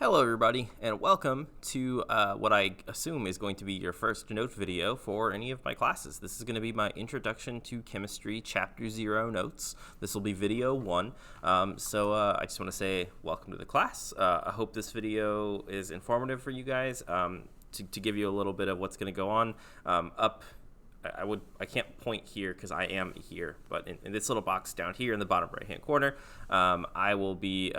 Hello everybody, and welcome to what I assume is going to be your first note video for any of my classes. This is going to be my Introduction to Chemistry Chapter 0 notes. This will be video 1. I just want to say welcome to the class. I hope this video is informative for you guys to give you a little bit of what's going to go on. I can't point here because I am here, but in this little box down here in the bottom right hand corner, I will be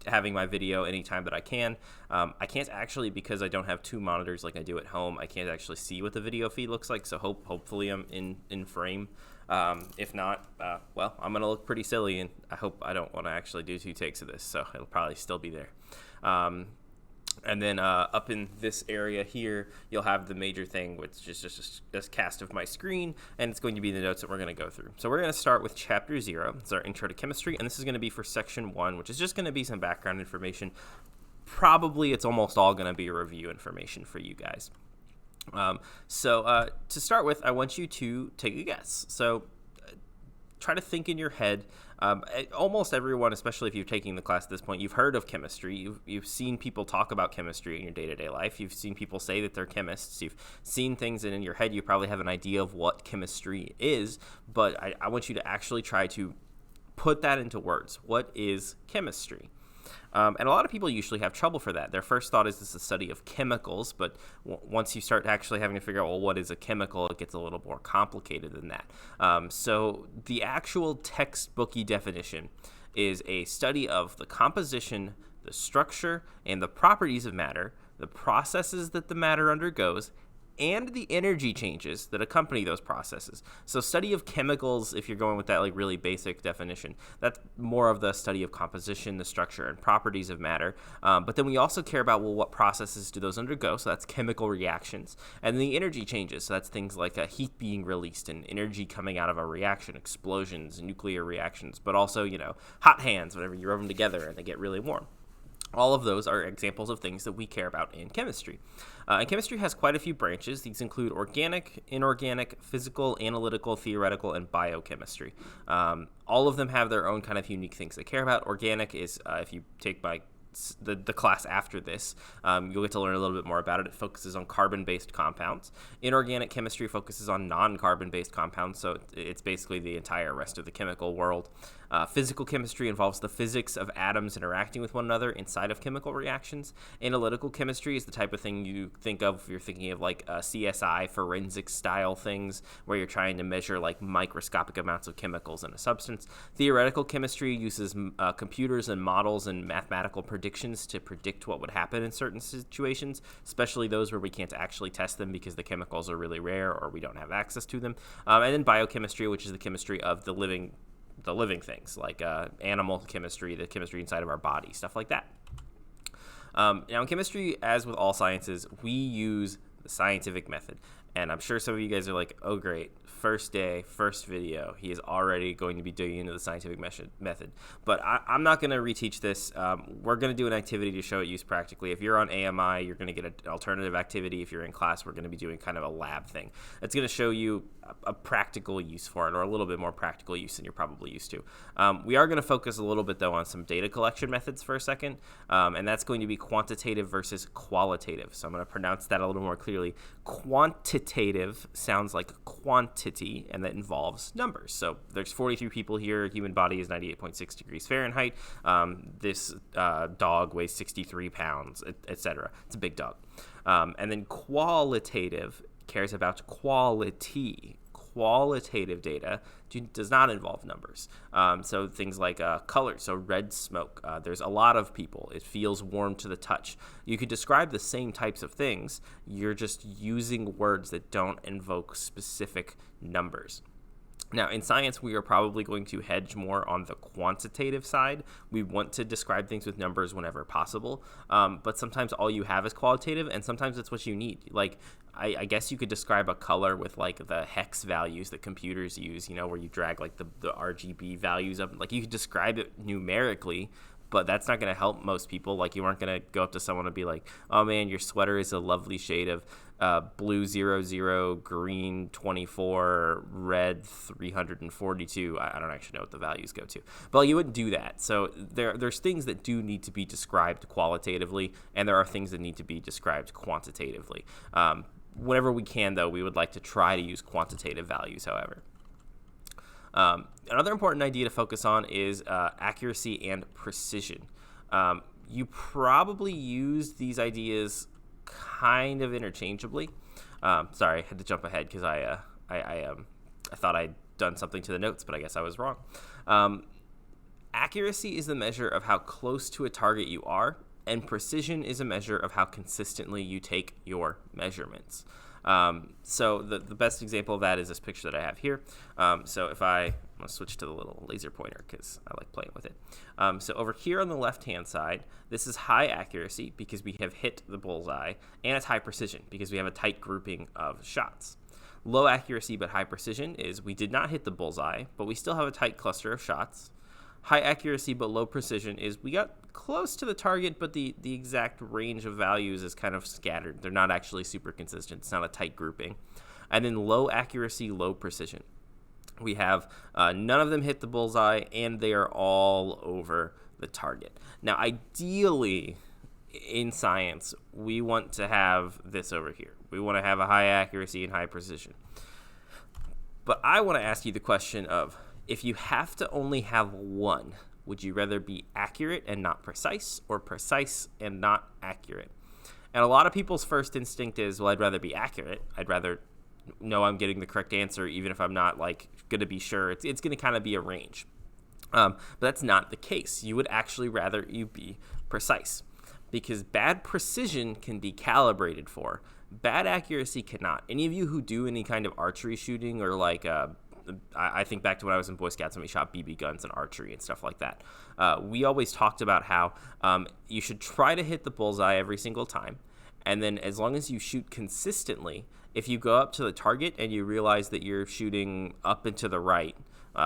having my video anytime that I can. I can't actually, because I don't have two monitors like I do at home, I can't actually see what the video feed looks like, so hopefully I'm in frame. If not, well, I'm gonna look pretty silly, and I hope I don't want to actually do 2 takes of this, so it'll probably still be there. And then up in this area here, you'll have the major thing, which is just a cast of my screen, and it's going to be the notes that we're going to go through. So we're going to start with Chapter 0. It's our Intro to Chemistry, and this is going to be for Section 1, which is just going to be some background information. Probably it's almost all going to be review information for you guys. To start with, I want you to take a guess. So try to think in your head. Almost everyone, especially if you're taking the class at this point, you've heard of chemistry. You've seen people talk about chemistry in your day-to-day life. You've seen people say that they're chemists. You've seen things, and in your head you probably have an idea of what chemistry is, but I want you to actually try to put that into words. What is chemistry? And a lot of people usually have trouble for that. Their first thought is this is a study of chemicals, but once you start actually having to figure out, well, what is a chemical, it gets a little more complicated than that. So the actual textbooky definition is a study of the composition, the structure, and the properties of matter, the processes that the matter undergoes, and the energy changes that accompany those processes. So study of chemicals, if you're going with that like really basic definition, that's more of the study of composition, the structure, and properties of matter. But then we also care about, well, what processes do those undergo? So that's chemical reactions. And the energy changes, so that's things like heat being released and energy coming out of a reaction, explosions, nuclear reactions, but also, hot hands, whenever you rub them together and they get really warm. All of those are examples of things that we care about in chemistry. And chemistry has quite a few branches. These include organic, inorganic, physical, analytical, theoretical, and biochemistry. All of them have their own kind of unique things they care about. Organic is, if you take the class after this, you'll get to learn a little bit more about it. It focuses on carbon-based compounds. Inorganic chemistry focuses on non-carbon-based compounds, so it's basically the entire rest of the chemical world. Physical chemistry involves the physics of atoms interacting with one another inside of chemical reactions. Analytical chemistry is the type of thing you think of if you're thinking of like CSI, forensic style things, where you're trying to measure like microscopic amounts of chemicals in a substance. Theoretical chemistry uses computers and models and mathematical predictions to predict what would happen in certain situations, especially those where we can't actually test them because the chemicals are really rare or we don't have access to them. And then biochemistry, which is the chemistry of the living things, like animal chemistry, the chemistry inside of our body, stuff like that. Now in chemistry, as with all sciences, we use the scientific method. And I'm sure some of you guys are like, oh great, first day, first video, he is already going to be digging into the scientific method. But I'm not going to reteach this. We're going to do an activity to show it used practically. If you're on AMI, you're going to get an alternative activity. If you're in class, we're going to be doing kind of a lab thing. It's going to show you a practical use for it, or a little bit more practical use than you're probably used to. We are going to focus a little bit, though, on some data collection methods for a second, and that's going to be quantitative versus qualitative. So I'm going to pronounce that a little more clearly. Quantitative sounds like quantity, and that involves numbers. So there's 43 people here. Human body is 98.6 degrees Fahrenheit. This dog weighs 63 pounds, etc. It's a big dog. And then qualitative cares about quality. Qualitative data does not involve numbers. So things like color, so red smoke. There's a lot of people. It feels warm to the touch. You could describe the same types of things. You're just using words that don't invoke specific numbers. Now, in science, we are probably going to hedge more on the quantitative side. We want to describe things with numbers whenever possible, but sometimes all you have is qualitative, and sometimes it's what you need. Like, I guess you could describe a color with, like, the hex values that computers use, where you drag, like, the RGB values up. Like, you could describe it numerically, but that's not going to help most people. Like, you aren't going to go up to someone and be like, oh man, your sweater is a lovely shade of blue 00, green 24, red 342. I don't actually know what the values go to, but you wouldn't do that. So there's things that do need to be described qualitatively, and there are things that need to be described quantitatively. Whenever we can, though, we would like to try to use quantitative values, however. Another important idea to focus on is accuracy and precision. You probably use these ideas kind of interchangeably. Sorry, I had to jump ahead because I thought I'd done something to the notes, but I guess I was wrong. Accuracy is the measure of how close to a target you are, and precision is a measure of how consistently you take your measurements. So the best example of that is this picture that I have here. So if I'm going to switch to the little laser pointer because I like playing with it. So over here on the left-hand side, this is high accuracy because we have hit the bullseye, and it's high precision because we have a tight grouping of shots. Low accuracy but high precision is we did not hit the bullseye, but we still have a tight cluster of shots. High accuracy but low precision is we got close to the target, but the exact range of values is kind of scattered. They're not actually super consistent. It's not a tight grouping. And then low accuracy, low precision. We have none of them hit the bullseye, and they are all over the target. Now, ideally, in science, we want to have this over here. We want to have a high accuracy and high precision. But I want to ask you the question of, if you have to only have one, would you rather be accurate and not precise, or precise and not accurate? And a lot of people's first instinct is, well, I'd rather be accurate. I'd rather know I'm getting the correct answer, even if I'm not like going to be sure. It's going to kind of be a range. But that's not the case. You would actually rather you be precise, because bad precision can be calibrated for. Bad accuracy cannot. Any of you who do any kind of archery shooting, or like I think back to when I was in Boy Scouts and we shot BB guns and archery and stuff like that. We always talked about how you should try to hit the bullseye every single time. And then as long as you shoot consistently, if you go up to the target and you realize that you're shooting up and to the right,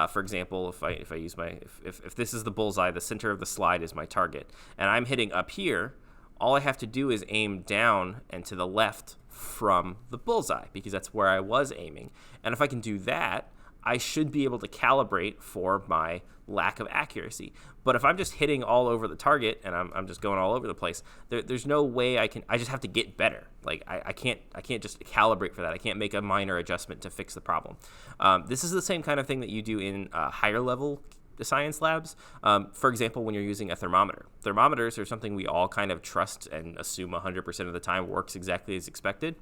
for example, if I use if this is the bullseye, the center of the slide is my target, and I'm hitting up here, all I have to do is aim down and to the left from the bullseye, because that's where I was aiming. And if I can do that, I should be able to calibrate for my lack of accuracy. But if I'm just hitting all over the target and I'm just going all over the place, there's no way I just have to get better. Like I can't just calibrate for that. I can't make a minor adjustment to fix the problem. This is the same kind of thing that you do in higher level science labs. For example, when you're using a thermometer. Thermometers are something we all kind of trust and assume 100% of the time works exactly as expected.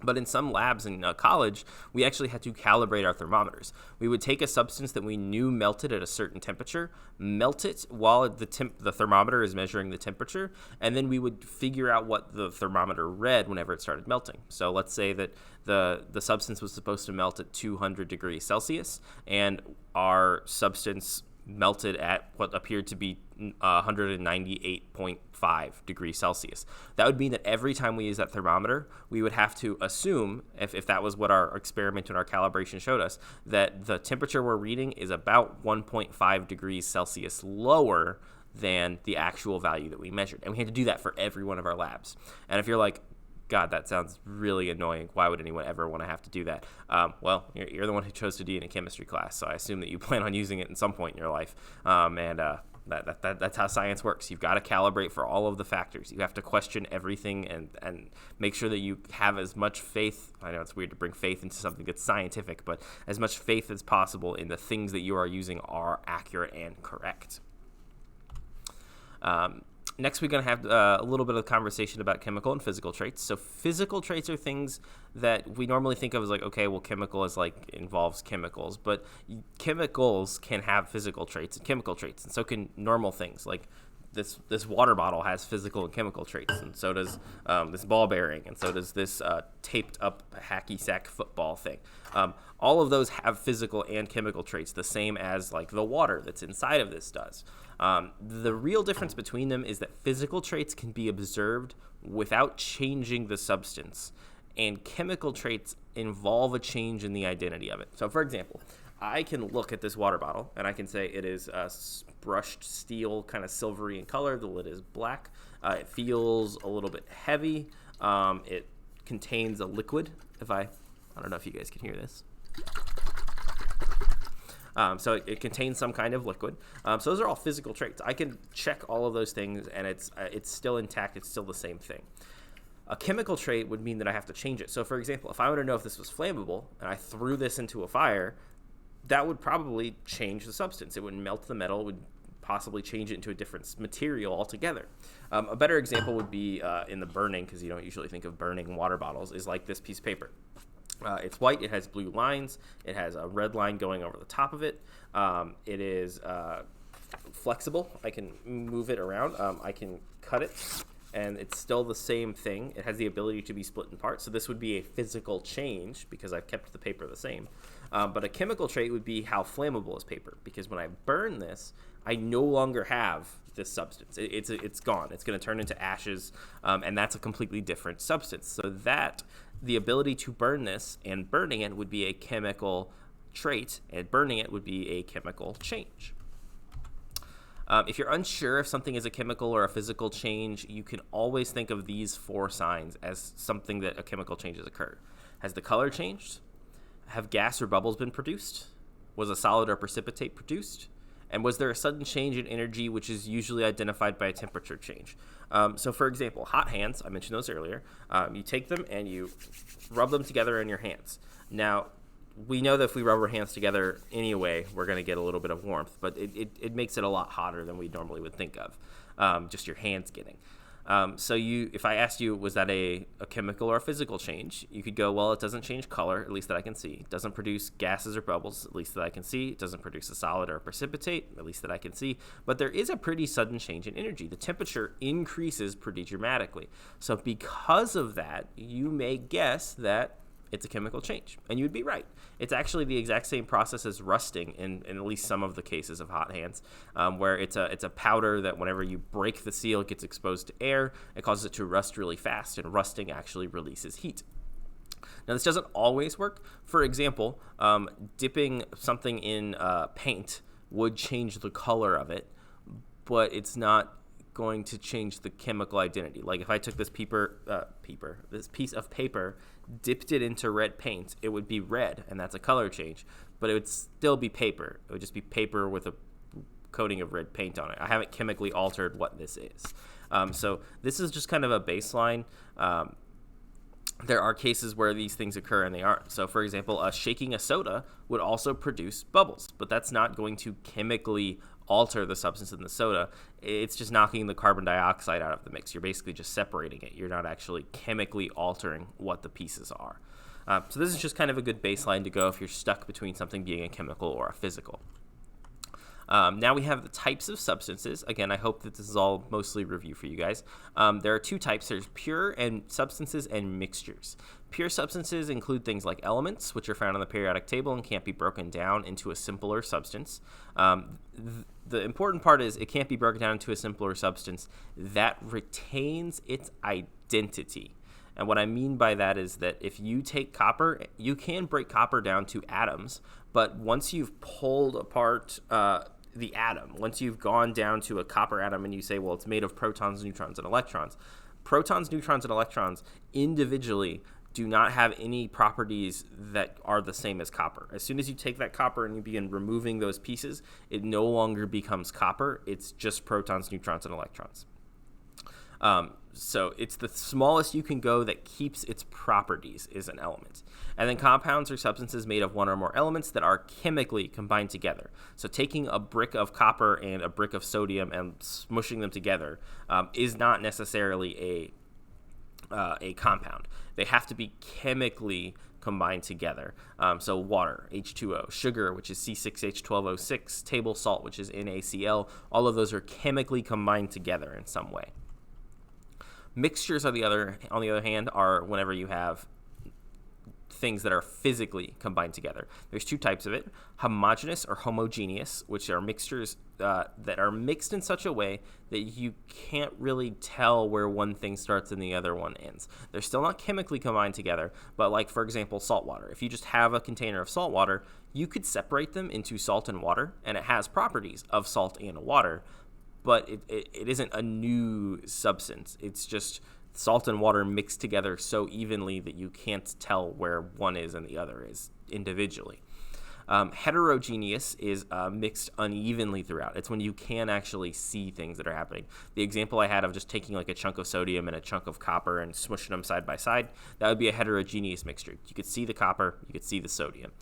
But in some labs in college, we actually had to calibrate our thermometers. We would take a substance that we knew melted at a certain temperature, melt it while the thermometer is measuring the temperature, and then we would figure out what the thermometer read whenever it started melting. So let's say that the substance was supposed to melt at 200 degrees Celsius, and our substance melted at what appeared to be 198.5 degrees Celsius. That would mean that every time we use that thermometer, we would have to assume, if that was what our experiment and our calibration showed us, that the temperature we're reading is about 1.5 degrees Celsius lower than the actual value that we measured. And we had to do that for every one of our labs. And if you're like, God, that sounds really annoying. Why would anyone ever want to have to do that? Well, you're the one who chose to do it in a chemistry class, so I assume that you plan on using it in some point in your life. That's how science works. You've got to calibrate for all of the factors. You have to question everything and make sure that you have as much faith. I know it's weird to bring faith into something that's scientific, but as much faith as possible in the things that you are using are accurate and correct. Next, we're going to have a little bit of conversation about chemical and physical traits. So physical traits are things that we normally think of as like, okay, well, chemical is like involves chemicals, but chemicals can have physical traits and chemical traits, and so can normal things. Like this water bottle has physical and chemical traits, and so does this ball bearing, and so does this taped up hacky sack football thing. All of those have physical and chemical traits, the same as like the water that's inside of this does. The real difference between them is that physical traits can be observed without changing the substance, and chemical traits involve a change in the identity of it. So, for example, I can look at this water bottle and I can say it is brushed steel, kind of silvery in color. The lid is black. It feels a little bit heavy. It contains a liquid. I don't know if you guys can hear this. So it contains some kind of liquid. So those are all physical traits. I can check all of those things, and it's still intact. It's still the same thing. A chemical trait would mean that I have to change it. So, for example, if I wanted to know if this was flammable and I threw this into a fire, that would probably change the substance. It would melt the metal. It would possibly change it into a different material altogether. A better example would be in the burning, because you don't usually think of burning water bottles, is like this piece of paper. It's white. It has blue lines. It has a red line going over the top of it. It is flexible. I can move it around. I can cut it, and it's still the same thing. It has the ability to be split in parts. So this would be a physical change because I've kept the paper the same. But a chemical trait would be how flammable is paper, because when I burn this, I no longer have this substance. It's gone. It's going to turn into ashes, and that's a completely different substance. So that the ability to burn this and burning it would be a chemical trait, and burning it would be a chemical change. If you're unsure if something is a chemical or a physical change, you can always think of these 4 signs as something that a chemical change has occurred. Has the color changed? Have gas or bubbles been produced? Was a solid or precipitate produced? And was there a sudden change in energy, which is usually identified by a temperature change? So for example, hot hands, I mentioned those earlier. You take them and you rub them together in your hands. Now, we know that if we rub our hands together anyway, we're going to get a little bit of warmth, but it makes it a lot hotter than we normally would think of, just your hands getting. So if I asked you, was that a chemical or a physical change, you could go, well, it doesn't change color, at least that I can see. It doesn't produce gases or bubbles, at least that I can see. It doesn't produce a solid or a precipitate, at least that I can see. But there is a pretty sudden change in energy. The temperature increases pretty dramatically. So because of that, you may guess that it's a chemical change, and you would be right. It's actually the exact same process as rusting in at least some of the cases of hot hands, where it's a powder that whenever you break the seal, it gets exposed to air. It causes it to rust really fast, and rusting actually releases heat. Now, this doesn't always work. For example, dipping something in paint would change the color of it, but it's not going to change the chemical identity. Like if I took this this piece of paper, dipped it into red paint, it would be red, and that's a color change, but it would still be paper. It would just be paper with a coating of red paint on it. I haven't chemically altered what this is. So this is just kind of a baseline. There are cases where these things occur and they aren't. So for example, shaking a soda would also produce bubbles, but that's not going to chemically alter the substance in the soda. It's just knocking the carbon dioxide out of the mix. You're basically just separating it. You're not actually chemically altering what the pieces are. So this is just kind of a good baseline to go if you're stuck between something being a chemical or a physical. Now we have the types of substances. Again, I hope that this is all mostly review for you guys. There are 2 types. There's pure and substances and mixtures. Pure substances include things like elements, which are found on the periodic table and can't be broken down into a simpler substance. The important part is it can't be broken down into a simpler substance that retains its identity. And what I mean by that is that if you take copper, you can break copper down to atoms, but once you've pulled apart the atom, once you've gone down to a copper atom and you say, well, it's made of protons, neutrons, and electrons, protons, neutrons, and electrons individually do not have any properties that are the same as copper. As soon as you take that copper and you begin removing those pieces, it no longer becomes copper. It's just protons, neutrons, and electrons. So it's the smallest you can go that keeps its properties is an element. And then compounds are substances made of one or more elements that are chemically combined together. So taking a brick of copper and a brick of sodium and smushing them together is not necessarily a compound. They have to be chemically combined together. So water, H2O, sugar, which is C6H12O6, table salt, which is NaCl, all of those are chemically combined together in some way. Mixtures, on the other hand, are whenever you have things that are physically combined together. There's two types of it: homogeneous or homogeneous, which are mixtures that are mixed in such a way that you can't really tell where one thing starts and the other one ends. They're still not chemically combined together, but like, for example, salt water. If you just have a container of salt water, you could separate them into salt and water, and it has properties of salt and water, but it isn't a new substance. It's just salt and water mixed together so evenly that you can't tell where one is and the other is individually. Heterogeneous is mixed unevenly throughout. It's when you can actually see things that are happening. The example I had of just taking like a chunk of sodium and a chunk of copper and smushing them side by side, that would be a heterogeneous mixture. You could see the copper, you could see the sodium.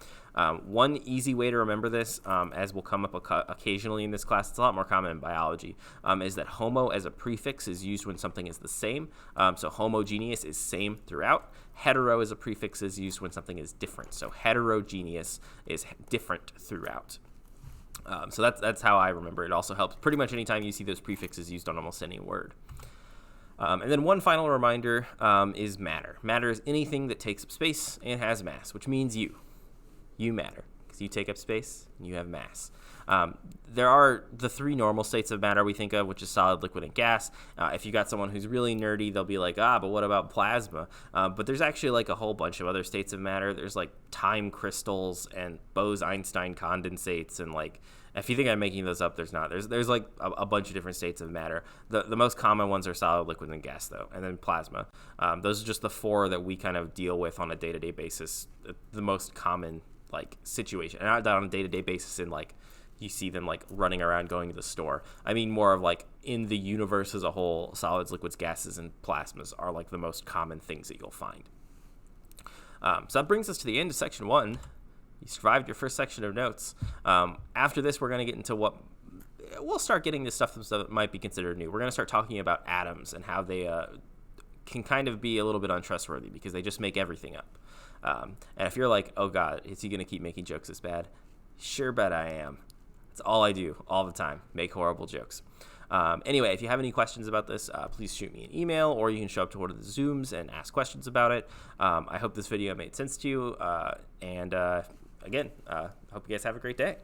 One easy way to remember this, as will come up occasionally in this class, it's a lot more common in biology, is that homo as a prefix is used when something is the same. So homogeneous is same throughout. Hetero as a prefix is used when something is different. So heterogeneous is different throughout. So that's how I remember. It also helps pretty much anytime you see those prefixes used on almost any word. And then one final reminder is matter. Matter is anything that takes up space and has mass, which means you. You matter because you take up space and you have mass. There are the three normal states of matter we think of, which is solid, liquid, and gas. If you got someone who's really nerdy, they'll be like, but what about plasma? But there's actually like a whole bunch of other states of matter. There's like time crystals and Bose-Einstein condensates, and like, if you think I'm making those up, there's not. There's like a bunch of different states of matter. The most common ones are solid, liquid, and gas, though, and then plasma. Those are just the four that we kind of deal with on a day-to-day basis. The most common like situation, and not on a day-to-day basis in like you see them like running around going to the store. I mean more of like in the universe as a whole, solids, liquids, gases, and plasmas are like the most common things that you'll find. So that brings us to the end of section 1. You survived your first section of notes. After this, we're going to get into what we'll start getting to stuff that might be considered new. We're going to start talking about atoms and how they can kind of be a little bit untrustworthy because they just make everything up. And if you're like, oh God, is he going to keep making jokes this bad? Sure bet I am. It's all I do all the time, make horrible jokes. Anyway, if you have any questions about this, please shoot me an email, or you can show up to one of the Zooms and ask questions about it. I hope this video made sense to you. And again, hope you guys have a great day.